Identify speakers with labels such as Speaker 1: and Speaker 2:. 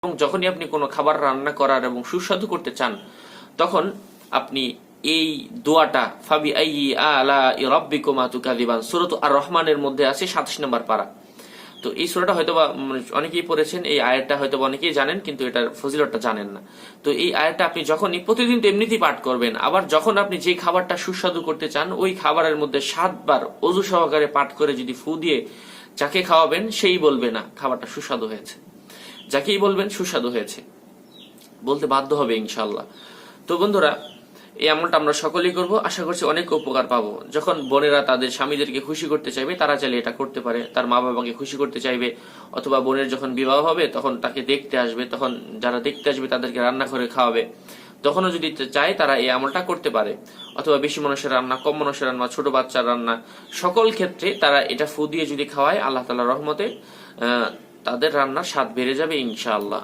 Speaker 1: এবং যখনই আপনি কোনো খাবার রান্না করার এবং সুস্বাদু করতে চান তখন আপনি এই দোয়াটা ফাবি আইয়ি আলা রাব্বিকুমা তুকাযিবান সূরা আর রহমানের মধ্যে আছে 27 নম্বর পারা। তো এই সূরাটা হয়তোবা অনেকেই পড়েছেন, এই আয়াতটা হয়তোবা অনেকেই জানেন কিন্তু এটার ফজিলতটা জানেন না। তো এই আয়াতটা আপনি যখনই প্রতিদিন তো এমনিতেই পাঠ করবেন, আবার যখন আপনি যে খাবারটা সুস্বাদু করতে চান ওই খাবারের মধ্যে 7 বার ওযু সহকারে পাঠ করে যদি ফু দিয়ে যাকে খাওয়াবেন সেই বলবে না খাবারটা সুস্বাদু হয়েছে, যাকেই বলবেন সুস্বাদু হয়েছে বলতে বাধ্য হবে ইনশাআল্লাহ। তো বন্ধুরা, এই আমলটা আমরা সকলেই করব, আশা করছি অনেক উপকার পাবো। যখন বোনেরা তাদের স্বামীদেরকে খুশি করতে চাইবে তারা চাইলে এটা করতে পারে, তার মা বাবাকে খুশি করতে চাইবে, অথবা বোনের যখন বিবাহ হবে তখন তাকে দেখতে আসবে, তখন যারা দেখতে আসবে তাদেরকে রান্না করে খাওয়াবে, তখনও যদি চায় তারা এই আমলটা করতে পারে। অথবা বেশি মানুষের রান্না, কম মানুষের রান্না, ছোট বাচ্চার রান্না, সকল ক্ষেত্রে তারা এটা ফু দিয়ে যদি খাওয়ায় আল্লাহ তাআলার রহমতে তাদের রান্নার স্বাদ বেড়ে যাবে ইনশাআল্লাহ।